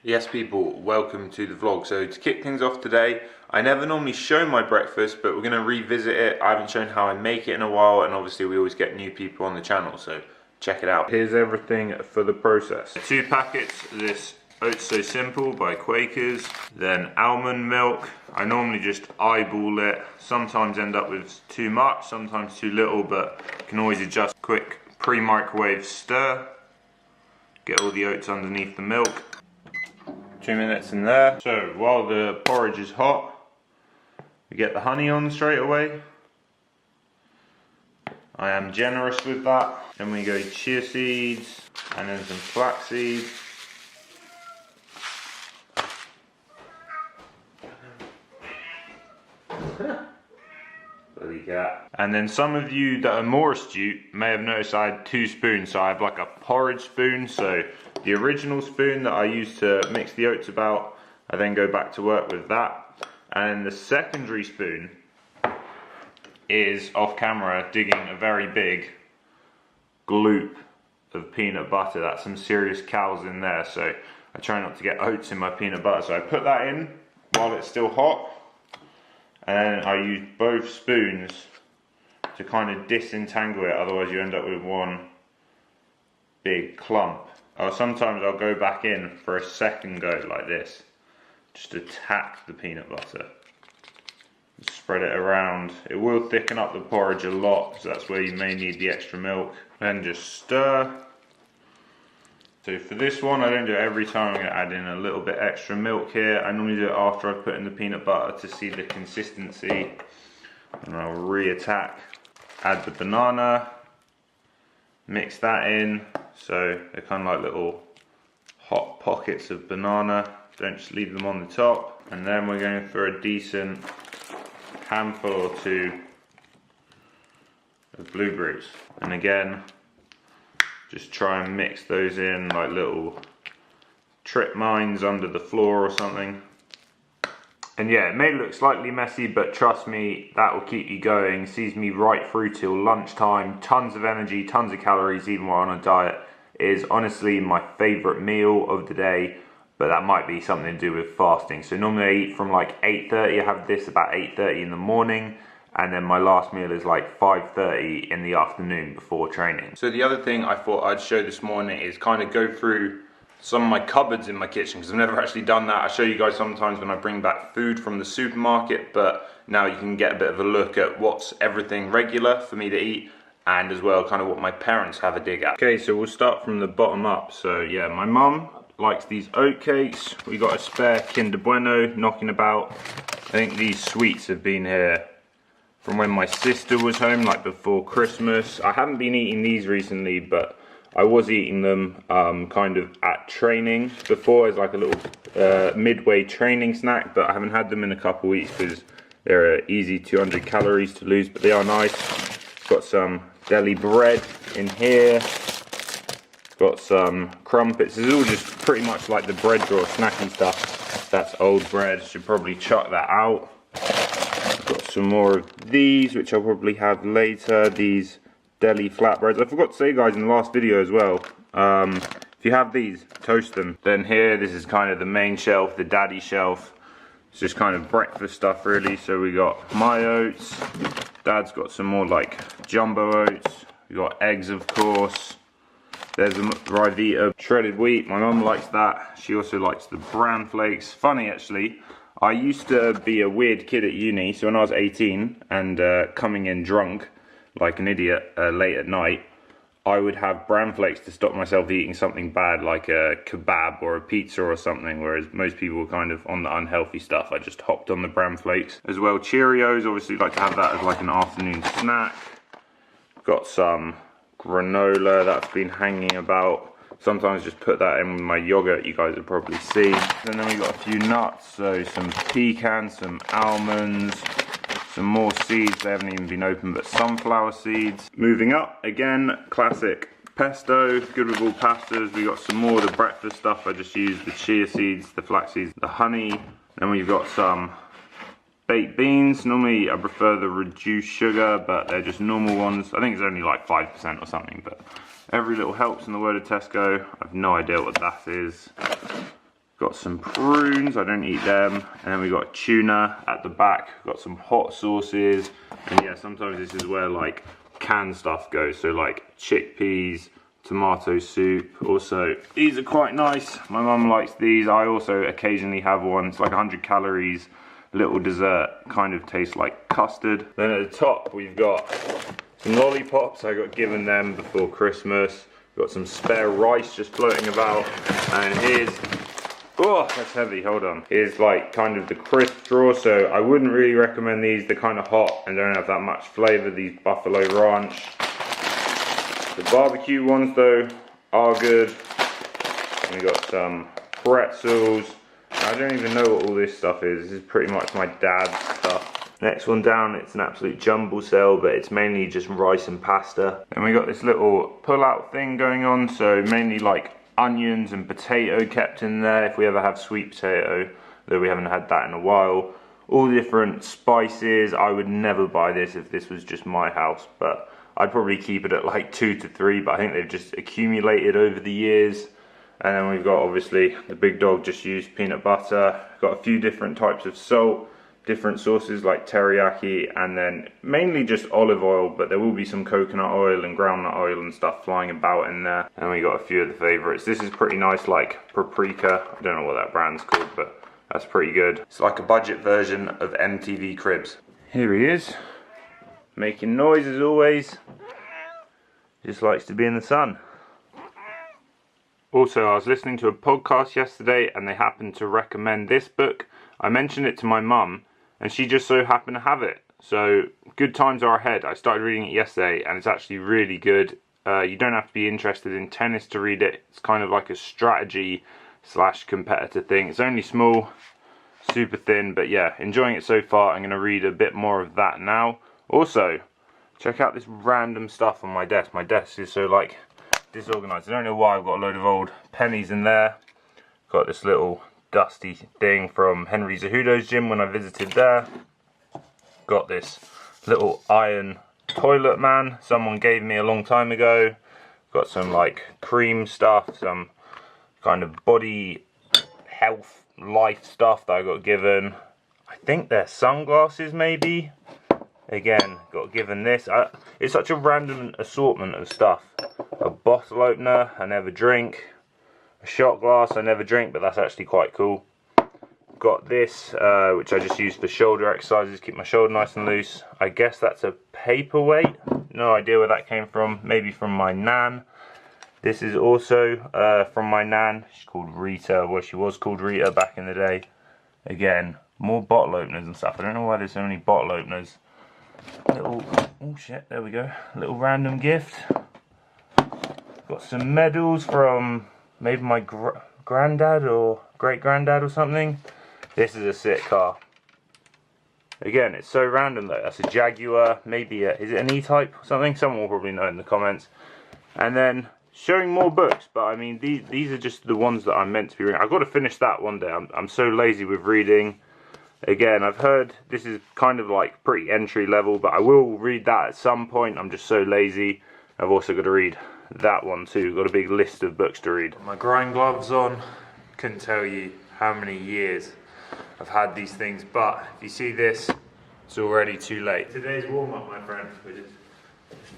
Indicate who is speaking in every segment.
Speaker 1: Yes people, welcome to the vlog. So to kick things off today, I never normally show my breakfast, but we're going to revisit it. I haven't shown how I make it in a while, and obviously we always get new people on the channel, so check it out. Here's everything for the process. 2 packets of this Oats So Simple by Quakers, then almond milk. I normally just eyeball it, sometimes end up with too much, sometimes too little, but you can always adjust. Quick pre-microwave stir, get all the oats underneath the milk. 2 minutes in there. So while the porridge is hot, we get the honey on straight away. I am generous with that. Then we go chia seeds and then some flax seeds. And then some of you that are more astute may have noticed I had 2 spoons. So I have like a porridge spoon. So the original spoon that I use to mix the oats about, I then go back to work with that. And the secondary spoon is off camera digging a very big gloop of peanut butter. That's some serious cows in there. So I try not to get oats in my peanut butter. So I put that in while it's still hot. And I use both spoons to kind of disentangle it, otherwise you end up with one big clump. Or sometimes I'll go back in for a second go like this, just to tack the peanut butter. Spread it around. It will thicken up the porridge a lot, so that's where you may need the extra milk. Then just stir. So for this one, I don't do it every time. I'm going to add in a little bit extra milk here. I normally do it after I put in the peanut butter to see the consistency. And I'll re-attack. Add the banana. Mix that in. So they're kind of like little hot pockets of banana. Don't just leave them on the top. And then we're going for a decent handful or 2 of blueberries. And again, just try and mix those in like little trip mines under the floor or something. And yeah, it may look slightly messy, but trust me, that will keep you going. Sees me right through till lunchtime. Tons of energy, tons of calories, even while on a diet. It is honestly my favourite meal of the day, but that might be something to do with fasting. So normally I eat from like 8:30. I have this about 8:30 in the morning. And then my last meal is like 5:30 in the afternoon before training. So the other thing I thought I'd show this morning is kind of go through some of my cupboards in my kitchen, because I've never actually done that. I show you guys sometimes when I bring back food from the supermarket, but now you can get a bit of a look at what's everything regular for me to eat, and as well kind of what my parents have a dig at. Okay, so we'll start from the bottom up. So yeah, my mum likes these oat cakes. We got a spare Kinder Bueno knocking about. I think these sweets have been here from when my sister was home, like before Christmas. I haven't been eating these recently, but I was eating them kind of at training before as like a little midway training snack, but I haven't had them in a couple weeks because they're easy 200 calories to lose, but they are nice. Got some deli bread in here. Got some crumpets. This is all just pretty much like the bread drawer snacky stuff. That's old bread, should probably chuck that out. Got some more of these, which I'll probably have later. These deli flatbreads. I forgot to say, guys, in the last video as well, if you have these, toast them. Then here, this is kind of the main shelf, the daddy shelf. It's just kind of breakfast stuff, really. So we got my oats. Dad's got some more like jumbo oats. We got eggs, of course. There's a Rivita shredded wheat. My mum likes that. She also likes the bran flakes. Funny, actually. I used to be a weird kid at uni, so when I was 18 and coming in drunk like an idiot late at night, I would have bran flakes to stop myself eating something bad like a kebab or a pizza or something, whereas most people were kind of on the unhealthy stuff. I just hopped on the bran flakes. As well, Cheerios, obviously like to have that as like an afternoon snack. Got some granola that's been hanging about. Sometimes just put that in with my yogurt, you guys have probably seen. And then we got a few nuts, so some pecans, some almonds, some more seeds, they haven't even been opened, but sunflower seeds. Moving up, again, classic pesto, good with all pastas. We got some more of the breakfast stuff. I just used the chia seeds, the flax seeds, the honey. Then we've got some baked beans. Normally I prefer the reduced sugar, but they're just normal ones. I think it's only like 5% or something, but every little helps in the word of Tesco. I have no idea what that is. Got some prunes, I don't eat them. And then we got tuna at the back. Got some hot sauces. And yeah, sometimes this is where like canned stuff goes. So like chickpeas, tomato soup. Also, these are quite nice. My mum likes these. I also occasionally have one. It's like 100 calories. Little dessert, kind of tastes like custard. Then at the top we've got some lollipops. I got given them before Christmas. Got some spare rice just floating about. And here's, oh, that's heavy, hold on. Here's like kind of the crisp drawer, so I wouldn't really recommend these. They're kind of hot and don't have that much flavor, these Buffalo Ranch. The barbecue ones though are good. And we got some pretzels. I don't even know what all this stuff is. This is pretty much my dad's stuff. Next one down, it's an absolute jumble sale, but it's mainly just rice and pasta. Then we got this little pull-out thing going on, so mainly like onions and potato kept in there if we ever have sweet potato, though we haven't had that in a while. All different spices. I would never buy this if this was just my house, but I'd probably keep it at like 2 to 3, but I think they've just accumulated over the years. And then we've got obviously the big dog just used peanut butter. Got a few different types of salt, different sauces like teriyaki, and then mainly just olive oil, but there will be some coconut oil and groundnut oil and stuff flying about in there. And we got a few of the favorites. This is pretty nice, like paprika. I don't know what that brand's called, but that's pretty good. It's like a budget version of MTV Cribs. Here he is, making noise as always. Just likes to be in the sun. Also, I was listening to a podcast yesterday and they happened to recommend this book. I mentioned it to my mum and she just so happened to have it. So, good times are ahead. I started reading it yesterday and it's actually really good. You don't have to be interested in tennis to read it. It's kind of like a strategy / competitor thing. It's only small, super thin, but yeah, enjoying it so far. I'm going to read a bit more of that now. Also, check out this random stuff on my desk. My desk is so like disorganized. I don't know why. I've got a load of old pennies in there. Got this little dusty thing from Henry Cejudo's gym when I visited there. Got this little iron toilet man someone gave me a long time ago. Got some like cream stuff, some kind of body health life stuff that I got given. I think they're sunglasses maybe. Again, got given this. It's such a random assortment of stuff. A bottle opener, I never drink. A shot glass, I never drink, but that's actually quite cool. Got this, which I just use for shoulder exercises, keep my shoulder nice and loose. I guess that's a paperweight. No idea where that came from. Maybe from my nan. This is also from my nan. She's called Rita. Well, she was called Rita back in the day. Again, more bottle openers and stuff. I don't know why there's so many bottle openers. Little, oh shit, there we go. Little random gift. Got some medals from maybe my granddad or great granddad or something. This is a sick car. Again, it's so random though. That's a Jaguar, maybe is it an E-Type or something? Someone will probably know in the comments. And then showing more books, but I mean these are just the ones that I'm meant to be reading. I've got to finish that one day. I'm so lazy with reading. Again, I've heard this is kind of like pretty entry level, but I will read that at some point. I'm just so lazy. I've also got to read that one too. Got a big list of books to read. My grind gloves on. Couldn't tell you how many years I've had these things, but if you see this, it's already too late. Today's warm up, my friend. We're just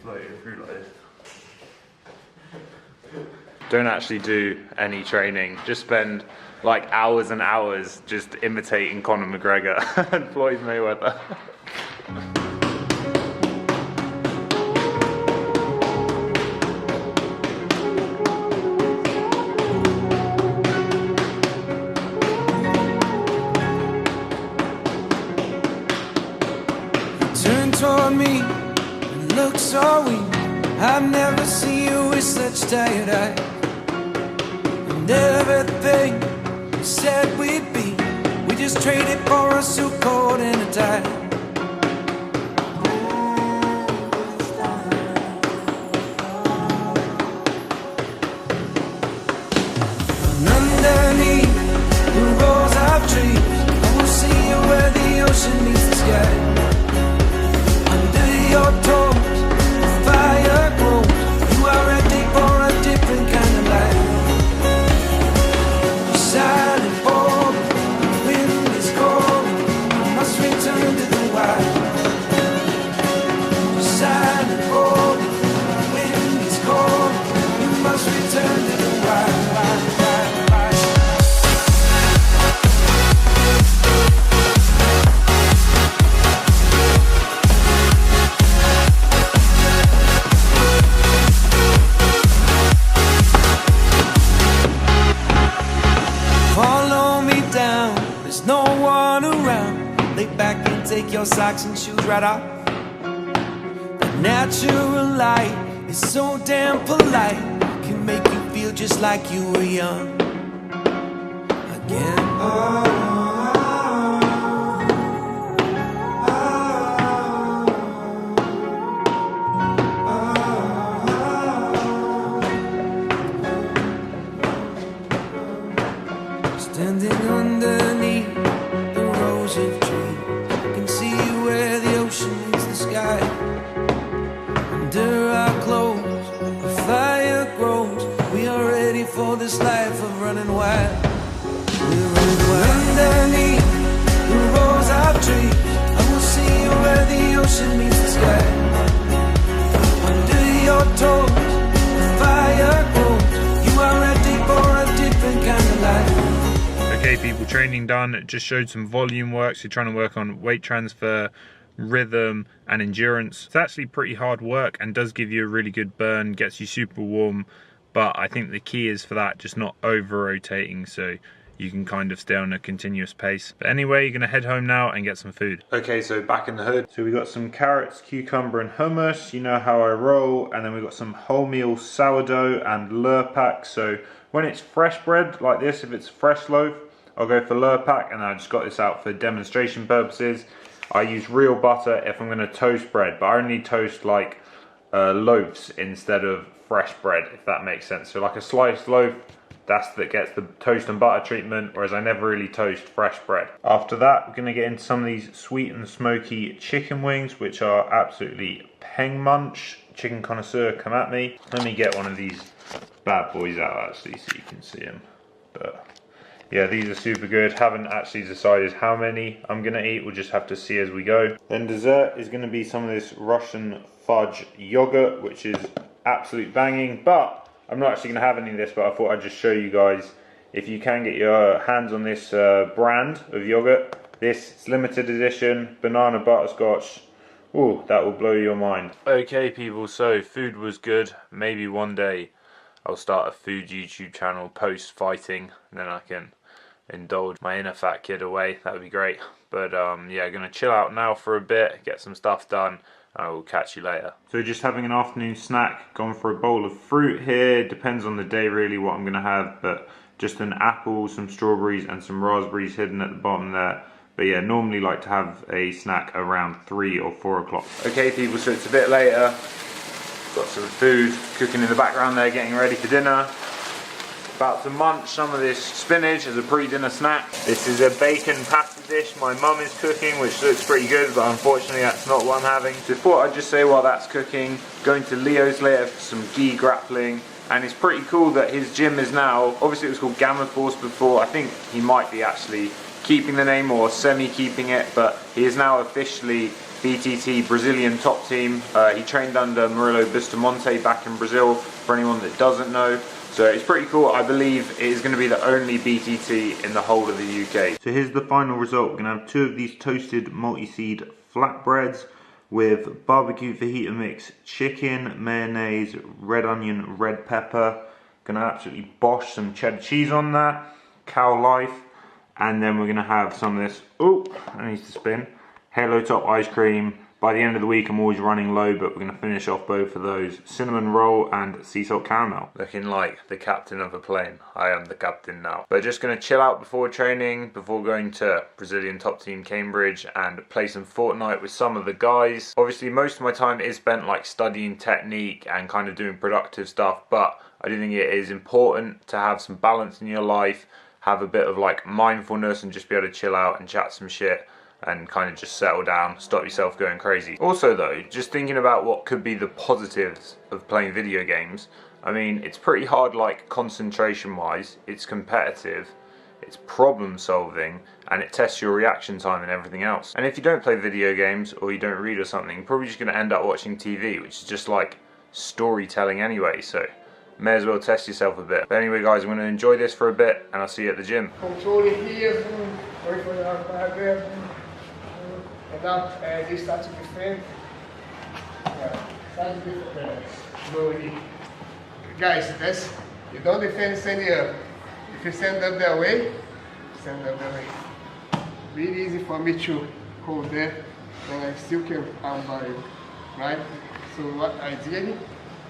Speaker 1: floating through like this. Don't actually do any training. Just spend like hours and hours just imitating Conor McGregor and Floyd Mayweather.
Speaker 2: Turn toward me and look so weak. I've never seen you with such tired eyes. And everything we said we'd be, we just traded for a suit coat and a tie. And underneath the rows of trees, I will see you where the ocean meets the sky. Under your toes, the fire grows. You are ready for a different kind of life. Silent follow me down. There's no one around. Lay back and take your socks and shoes right off. The natural light is so damn polite, can make you feel just like you were young again. Standing underneath the rosy tree, I can see where the ocean meets the sky. Under our clothes, a fire grows. We are ready for this life of running wild. We're running wild. Underneath the rose of trees, I will see where the ocean meets the sky. Under your toes, the fire grows. You are ready for a different kind of life.
Speaker 1: Okay people, training done. Just showed some volume work, so you're trying to work on weight transfer, rhythm and endurance. It's actually pretty hard work and does give you a really good burn, gets you super warm, but I think the key is for that just not over rotating, so you can kind of stay on a continuous pace. But anyway, you're gonna head home now and get some food. Okay, so back in the hood. So we got some carrots, cucumber and hummus. You know how I roll. And then we got some wholemeal sourdough and Lurpak. So when it's fresh bread like this, if it's fresh loaf, I'll go for Lurpak, and I just got this out for demonstration purposes. I use real butter if I'm gonna toast bread, but I only toast like loaves instead of fresh bread, if that makes sense. So like a sliced loaf, that gets the toast and butter treatment, whereas I never really toast fresh bread. After that, we're gonna get into some of these sweet and smoky chicken wings, which are absolutely peng munch. Chicken connoisseur, come at me. Let me get one of these bad boys out actually so you can see them. But yeah, these are super good. Haven't actually decided how many I'm gonna eat. We'll just have to see as we go. Then dessert is gonna be some of this Russian fudge yogurt, which is absolute banging, but I'm not actually gonna have any of this, but I thought I'd just show you guys, if you can get your hands on this brand of yogurt, this is limited edition, banana butterscotch. Ooh, that will blow your mind. Okay people, so food was good. Maybe one day I'll start a food YouTube channel post-fighting, and then I can indulge my inner fat kid away. That would be great. But yeah, gonna chill out now for a bit, get some stuff done. I will catch you later. So just having an afternoon snack, gone for a bowl of fruit here. Depends on the day really what I'm gonna have, but just an apple, some strawberries and some raspberries hidden at the bottom there. But yeah, normally like to have a snack around 3 or 4 o'clock. Okay people, so it's a bit later. Got some food cooking in the background there, getting ready for dinner. About to munch some of this spinach as a pre-dinner snack. This is a bacon pasta dish my mum is cooking, which looks pretty good, but unfortunately that's not what I'm having. So I thought I'd just say while that's cooking, going to Leo's later for some gi grappling. And it's pretty cool that his gym is now, obviously it was called Gamma Force before, I think he might be actually keeping the name or semi-keeping it, but he is now officially BTT Brazilian top team. He trained under Murilo Bustamante back in Brazil, for anyone that doesn't know. So it's pretty cool. I believe it is going to be the only BTT in the whole of the UK. So here's the final result. We're going to have 2 of these toasted multi-seed flatbreads with barbecue fajita mix chicken, mayonnaise, red onion, red pepper. Going to absolutely bosh some cheddar cheese on that. Cow life. And then we're going to have some of this, oh, I need to spin, Halo Top ice cream. By the end of the week I'm always running low, but we're going to finish off both of those. Cinnamon roll and sea salt caramel. Looking like the captain of a plane. I am the captain now. But just going to chill out before training, before going to Brazilian top team Cambridge and play some Fortnite with some of the guys. Obviously most of my time is spent like studying technique and kind of doing productive stuff, but I do think it is important to have some balance in your life, have a bit of like mindfulness and just be able to chill out and chat some shit and kind of just settle down, stop yourself going crazy. Also though, just thinking about what could be the positives of playing video games, I mean, it's pretty hard like concentration wise, it's competitive, it's problem solving, and it tests your reaction time and everything else. And if you don't play video games or you don't read or something, you're probably just going to end up watching TV, which is just like storytelling anyway, so may as well test yourself a bit. But anyway guys, I'm going to enjoy this for a bit and I'll see you at the gym.
Speaker 3: Controle here, wait for the and now they start to defend. Start to defend. Slowly. Guys, you don't defend standing up. If you stand up that way, stand up that way. Really easy for me to hold there, and I still can armbar you, right? So what I did,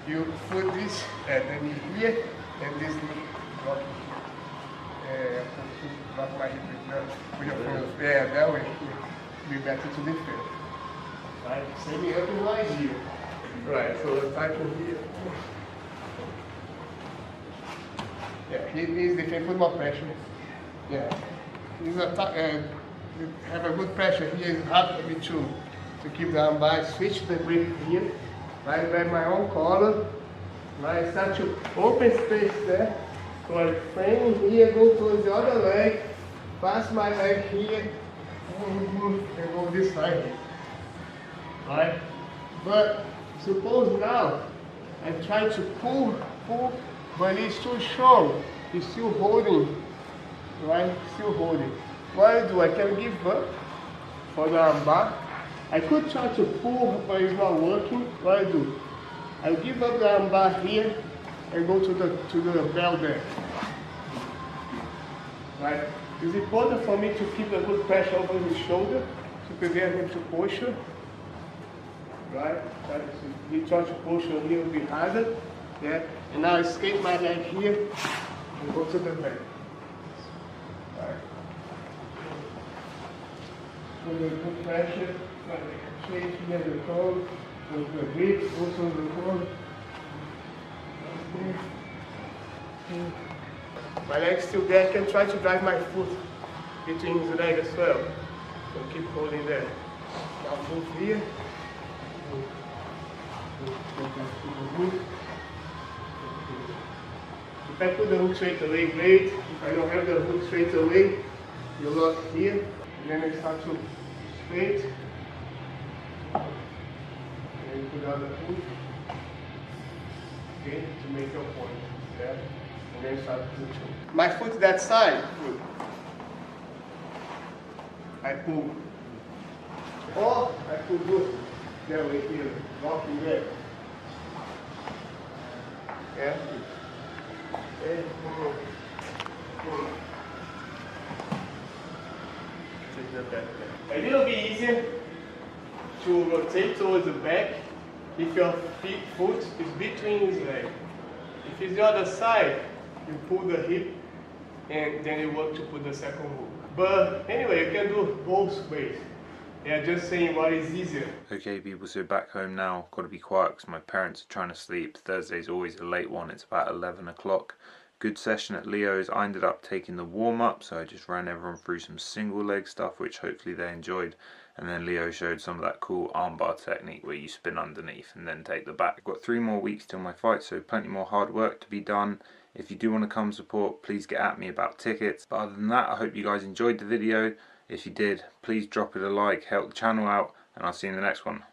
Speaker 3: you put this and then here, and this knee block here. Block my hip with your fingers. Yeah, that way be better to defend. Right, same up in my here. Right, so type of here. Yeah, he needs defend, put more pressure. Yeah, he's have a good pressure here. It's hard for me to keep the armbar. Switch the grip here. Right, grab my own collar. Right, start to open space there. So I frame here, go towards the other leg. Pass my leg here, and go this side here. Right? But suppose now I try to pull, but it's too strong. He's still holding. Right? Still holding. What I do, I can give up for the armbar. I could try to pull, but it's not working. What I do, I give up the armbar here and go to the bell there. Right? It's important for me to keep a good pressure over his shoulder to prevent him to push. Right? He tries to push a little bit harder. Yeah? And now I escape my leg here and go to the back. Right? So the good pressure, shake here the toe, with the grip, also the toe. My leg's still there, I can try to drive my foot between his leg as well. So keep holding there. Now move here. If I put the hook straight away, great. If I don't have the hook straight away, you lock here. And then I start to straight. And then you put the other hook. Okay, to make your point. Yeah. And then start pushing. My foot that side, good. I pull. Or I pull good. That way here, walking there. Yeah. And pull. Take the back there. A little bit easier to rotate towards the back if your foot is between his legs. If it's the other side, you pull the hip and then you work to put the second hook. But anyway, you can do both ways. Yeah, just saying what is easier.
Speaker 1: Okay people, so back home now. Got to be quiet because my parents are trying to sleep. Thursday's always a late one. It's about 11 o'clock. Good session at Leo's. I ended up taking the warm-up, so I just ran everyone through some single leg stuff, which hopefully they enjoyed. And then Leo showed some of that cool armbar technique where you spin underneath and then take the back. I've got 3 more weeks till my fight, so plenty more hard work to be done. If you do want to come support, please get at me about tickets. But other than that, I hope you guys enjoyed the video. If you did, please drop it a like, help the channel out, and I'll see you in the next one.